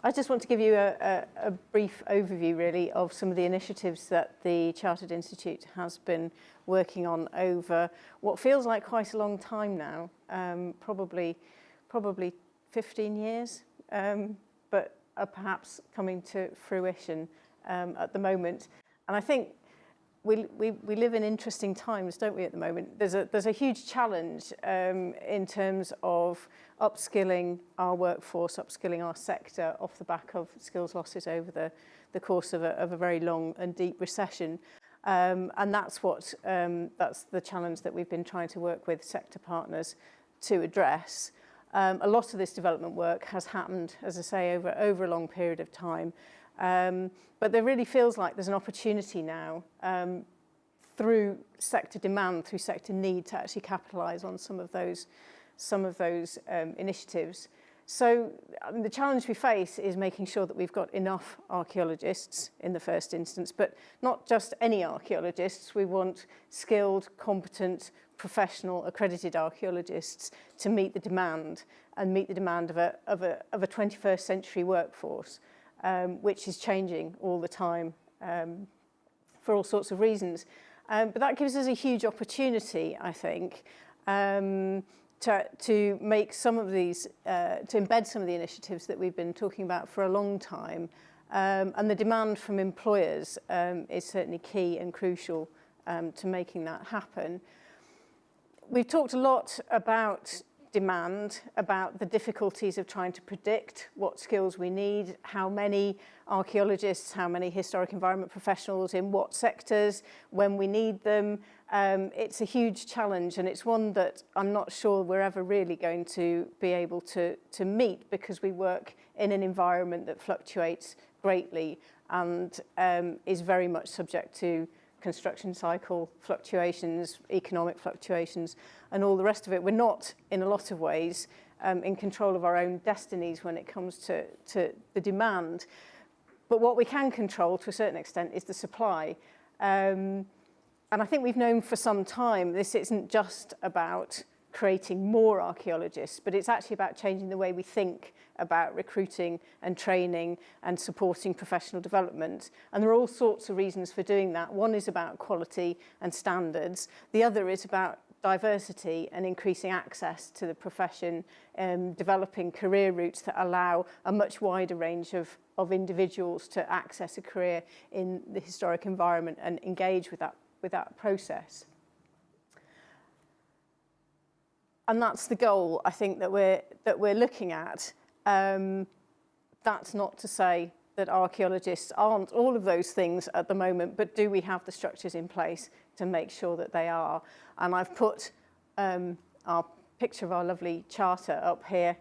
I just want to give you a brief overview, really, of some of the initiatives that the Chartered Institute has been working on over what feels like quite a long time now, probably 15 years, but are perhaps coming to fruition at the moment. And I think we live in interesting times, don't we, at the moment? There's a huge challenge in terms of upskilling our workforce, upskilling our sector off the back of skills losses over the course of a very long and deep recession. And that's the challenge that we've been trying to work with sector partners to address. A lot of this development work has happened, as I say, over a long period of time. But there really feels like there's an opportunity now through sector demand, through sector need, to actually capitalise on some of those initiatives. So the challenge we face is making sure that we've got enough archaeologists in the first instance, but not just any archaeologists. We want skilled, competent, professional, accredited archaeologists to meet the demand, and meet the demand of a 21st century workforce, which is changing all the time for all sorts of reasons. But that gives us a huge opportunity, I think, to make some of these, to embed some of the initiatives that we've been talking about for a long time. And the demand from employers is certainly key and crucial to making that happen. We've talked a lot about demand, about the difficulties of trying to predict what skills we need, how many archaeologists, how many historic environment professionals in what sectors, when we need them. It's a huge challenge, and it's one that I'm not sure we're ever really going to be able to meet, because we work in an environment that fluctuates greatly and is very much subject to construction cycle fluctuations, economic fluctuations, and all the rest of it. We're not, in a lot of ways, in control of our own destinies when it comes to the demand. But what we can control, to a certain extent, is the supply. And I think we've known for some time this isn't just about creating more archaeologists, but it's actually about changing the way we think about recruiting and training and supporting professional development. And there are all sorts of reasons for doing that. One is about quality and standards. The other is about diversity and increasing access to the profession, developing career routes that allow a much wider range of individuals to access a career in the historic environment and engage with that process. And that's the goal, I think, that we're looking at. That's not to say that archaeologists aren't all of those things at the moment, but do we have the structures in place to make sure that they are? And I've put our picture of our lovely charter up here,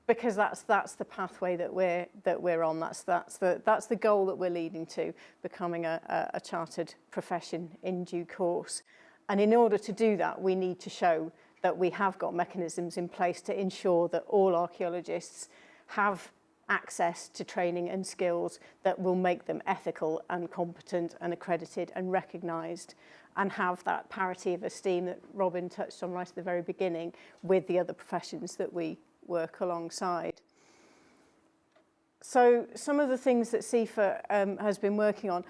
because that's the pathway that we're on. That's the goal that we're leading to, becoming a chartered profession in due course. And in order to do that, we need to show that we have got mechanisms in place to ensure that all archaeologists have access to training and skills that will make them ethical and competent and accredited and recognised, and have that parity of esteem that Robin touched on right at the very beginning with the other professions that we work alongside. So some of the things that SEFA has been working on.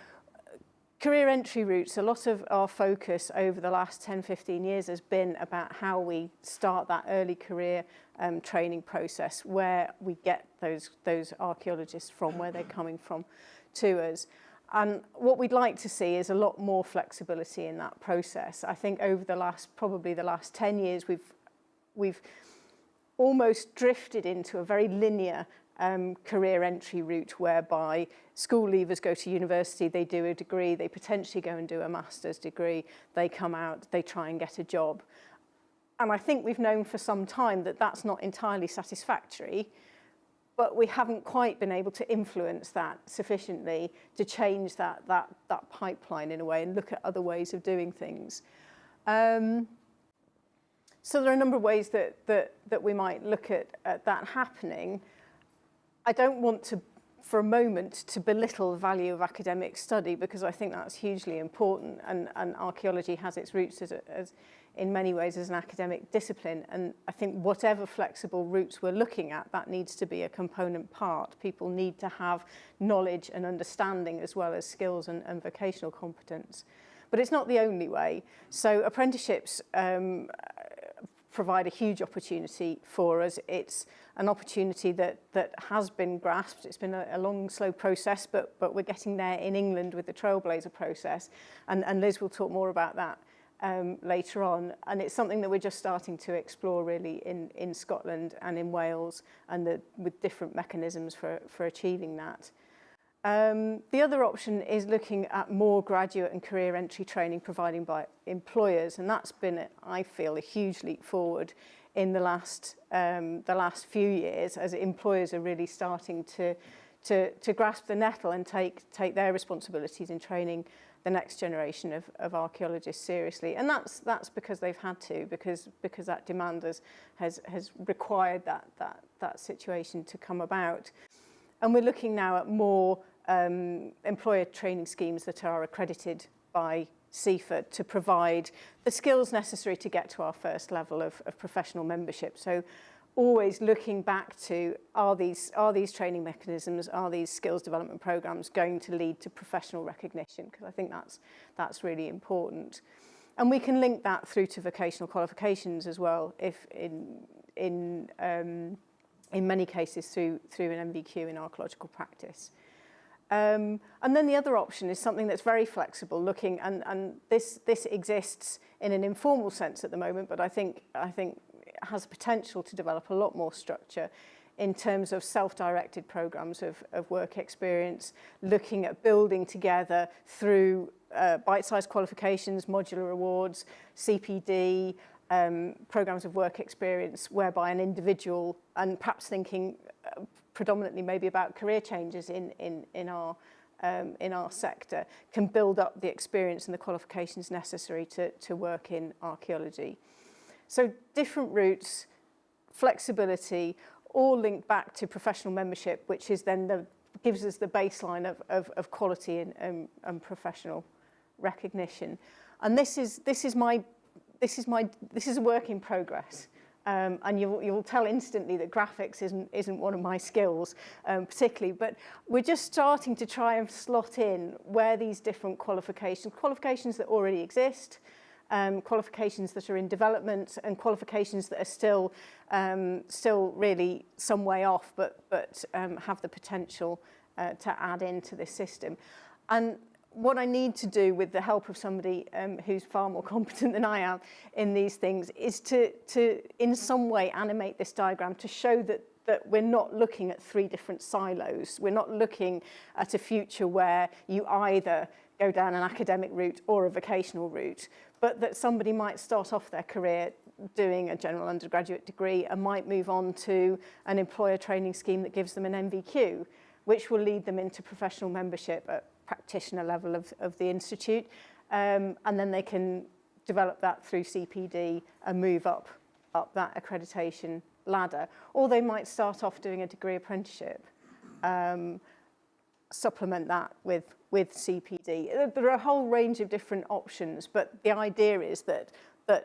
Career entry routes, a lot of our focus over the last 10-15 years has been about how we start that early career training process, where we get those archaeologists from, where they're coming from to us. And what we'd like to see is a lot more flexibility in that process. I think over probably the last 10 years, we've almost drifted into a very linear career entry route, whereby school leavers go to university, they do a degree, they potentially go and do a master's degree, they come out, they try and get a job. And I think we've known for some time that that's not entirely satisfactory, but we haven't quite been able to influence that sufficiently to change that pipeline in a way and look at other ways of doing things. So there are a number of ways that we might look at that happening. I don't want to, for a moment, to belittle the value of academic study, because I think that's hugely important, and archaeology has its roots in many ways as an academic discipline, and I think whatever flexible routes we're looking at, that needs to be a component part. People need to have knowledge and understanding as well as skills and vocational competence. But it's not the only way. So apprenticeships provide a huge opportunity for us. It's an opportunity that has been grasped. It's been a long, slow process, but we're getting there in England with the Trailblazer process. And Liz will talk more about that later on. And it's something that we're just starting to explore really in Scotland and in Wales, and with different mechanisms for achieving that. The other option is looking at more graduate and career entry training provided by employers, and that's been, I feel, a huge leap forward in the last few years, as employers are really starting to grasp the nettle and take their responsibilities in training the next generation of archaeologists seriously. And that's because they've had to, because that demand has required that situation to come about. And we're looking now at more employer training schemes that are accredited by Sefas to provide the skills necessary to get to our first level of professional membership. So always looking back to, are these training mechanisms, are these skills development programs going to lead to professional recognition? Because I think that's really important. And we can link that through to vocational qualifications as well, if in many cases through an MVQ in archaeological practice. And then the other option is something that's very flexible, looking, and this exists in an informal sense at the moment, but I think it has potential to develop a lot more structure in terms of self-directed programs of work experience, looking at building together through bite-sized qualifications, modular awards, CPD, programs of work experience, whereby an individual, and perhaps thinking predominantly maybe about career changes in our sector, can build up the experience and the qualifications necessary to work in archaeology. So different routes, flexibility, all linked back to professional membership, which is then gives us the baseline of quality and professional recognition. And this is a work in progress. And you'll tell instantly that graphics isn't one of my skills, particularly, but we're just starting to try and slot in where these different qualifications that already exist, qualifications that are in development, and qualifications that are still really some way off, but have the potential to add into this system. And what I need to do, with the help of somebody who's far more competent than I am in these things, is to in some way animate this diagram to show that we're not looking at three different silos. We're not looking at a future where you either go down an academic route or a vocational route, but that somebody might start off their career doing a general undergraduate degree and might move on to an employer training scheme that gives them an MVQ, which will lead them into professional membership at practitioner level of the institute, and then they can develop that through CPD and move up that accreditation ladder. Or they might start off doing a degree apprenticeship, supplement that with CPD. There are a whole range of different options, but the idea is that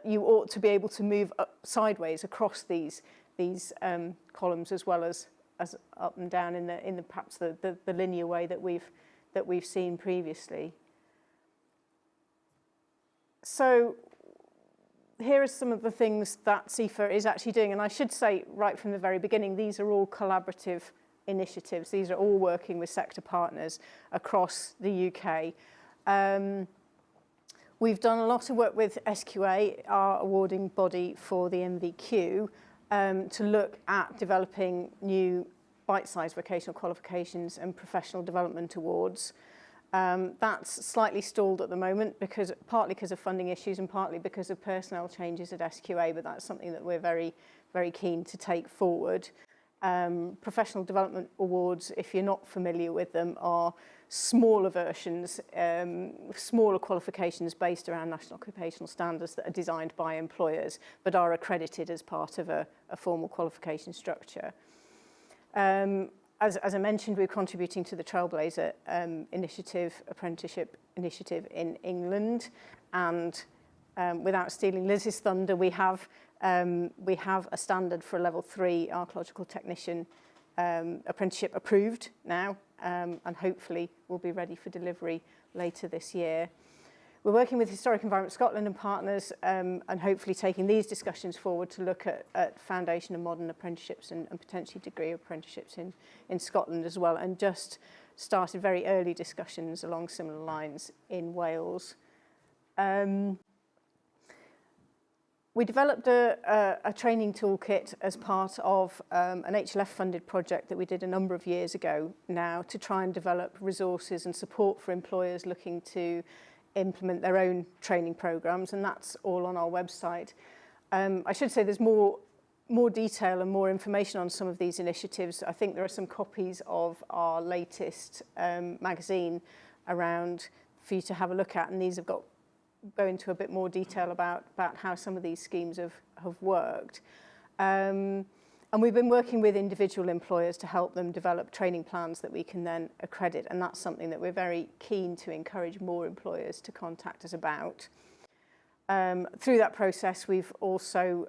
you ought to be able to move sideways across these columns, as well as up and down in the perhaps the linear way that we've seen previously. So here are some of the things that Sefas is actually doing, and I should say right from the very beginning, these are all collaborative initiatives. These are all working with sector partners across the UK. We've done a lot of work with SQA, our awarding body for the MVQ, to look at developing new bite-sized vocational qualifications and professional development awards. That's slightly stalled at the moment, partly because of funding issues and partly because of personnel changes at SQA, but that's something that we're very, very keen to take forward. Professional development awards, if you're not familiar with them, are smaller versions, smaller qualifications based around national occupational standards that are designed by employers but are accredited as part of a formal qualification structure. As I mentioned, we're contributing to the Trailblazer apprenticeship initiative in England, and without stealing Liz's thunder, we have a standard for a level 3 archaeological technician apprenticeship approved now, and hopefully will be ready for delivery later this year. We're working with Historic Environment Scotland and partners, and hopefully taking these discussions forward to look at foundation and modern apprenticeships and potentially degree apprenticeships in Scotland as well, and just started very early discussions along similar lines in Wales. We developed a training toolkit as part of an HLF-funded project that we did a number of years ago now to try and develop resources and support for employers looking to implement their own training programs, and that's all on our website. I should say there's more detail and more information on some of these initiatives. I think there are some copies of our latest magazine around for you to have a look at, and these have go into a bit more detail about how some of these schemes have worked. And we've been working with individual employers to help them develop training plans that we can then accredit, and that's something that we're very keen to encourage more employers to contact us about. Through that process, we've also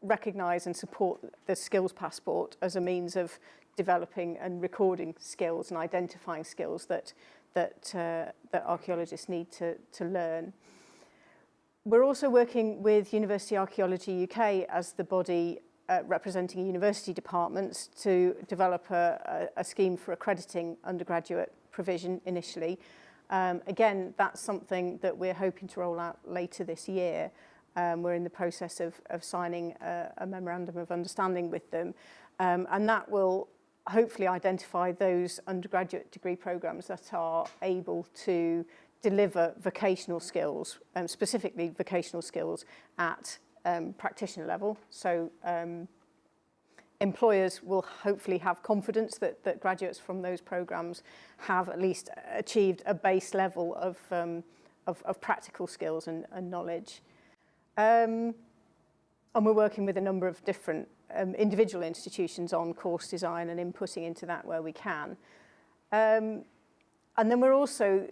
recognised and support the skills passport as a means of developing and recording skills and identifying skills that archaeologists need to learn. We're also working with University Archaeology UK as the body representing university departments to develop a scheme for accrediting undergraduate provision initially. Again, that's something that we're hoping to roll out later this year. We're in the process of signing a memorandum of understanding with them, and that will hopefully identify those undergraduate degree programs that are able to deliver vocational skills, specifically vocational skills at practitioner level. So employers will hopefully have confidence that graduates from those programs have at least achieved a base level of practical skills and knowledge. And we're working with a number of different individual institutions on course design and inputting into that where we can. And then we're also,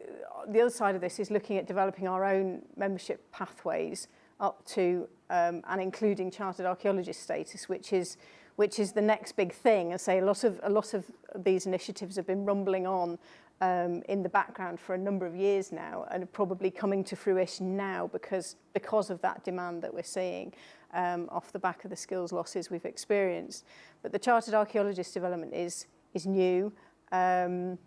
the other side of this is looking at developing our own membership pathways up to and including chartered archaeologist status, which is the next big thing. And say a lot of these initiatives have been rumbling on in the background for a number of years now, and are probably coming to fruition now because of that demand that we're seeing off the back of the skills losses we've experienced. But the chartered archaeologist development is new. And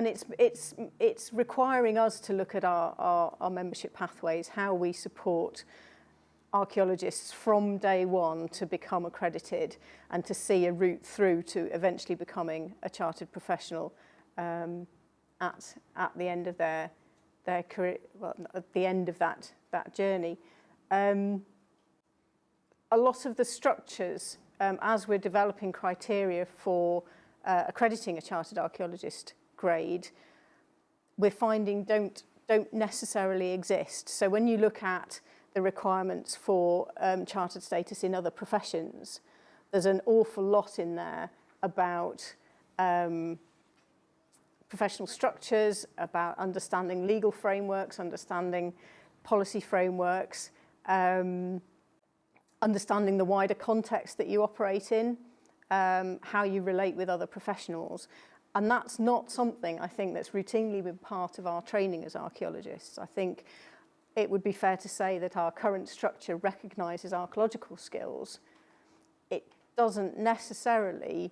it's requiring us to look at our membership pathways, how we support archaeologists from day one to become accredited and to see a route through to eventually becoming a chartered professional at the end of their career, well, at the end of that journey. A lot of the structures, as we're developing criteria for accrediting a chartered archaeologist grade, we're finding don't necessarily exist. So when you look at the requirements for chartered status in other professions, there's an awful lot in there about professional structures, about understanding legal frameworks, understanding policy frameworks, understanding the wider context that you operate in, how you relate with other professionals. And that's not something, I think, that's routinely been part of our training as archaeologists. I think it would be fair to say that our current structure recognises archaeological skills. It doesn't necessarily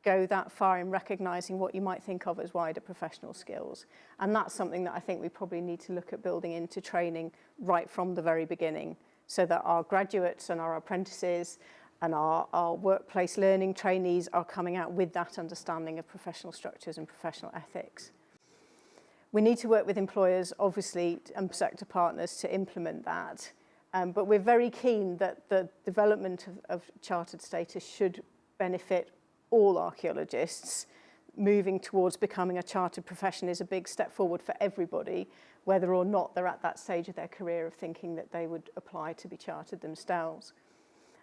go that far in recognising what you might think of as wider professional skills. And that's something that I think we probably need to look at building into training right from the very beginning, so that our graduates and our apprentices and our workplace learning trainees are coming out with that understanding of professional structures and professional ethics. We need to work with employers, obviously, and sector partners to implement that. But we're very keen that the development of chartered status should benefit all archaeologists. Moving towards becoming a chartered profession is a big step forward for everybody, whether or not they're at that stage of their career of thinking that they would apply to be chartered themselves.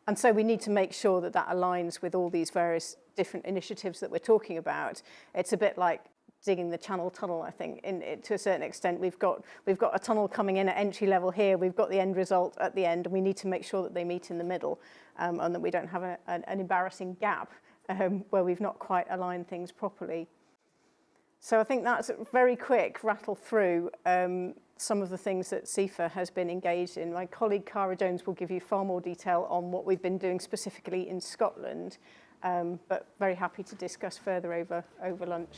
And so we need to make sure that that aligns with all these various different initiatives that we're talking about. It's a bit like digging the Channel Tunnel, I think, to a certain extent. We've got a tunnel coming in at entry level here, we've got the end result at the end, and we need to make sure that they meet in the middle, and that we don't have an embarrassing gap where we've not quite aligned things properly. So I think that's a very quick rattle through some of the things that Sefas has been engaged in. My colleague Cara Jones will give you far more detail on what we've been doing specifically in Scotland, but very happy to discuss further over lunch.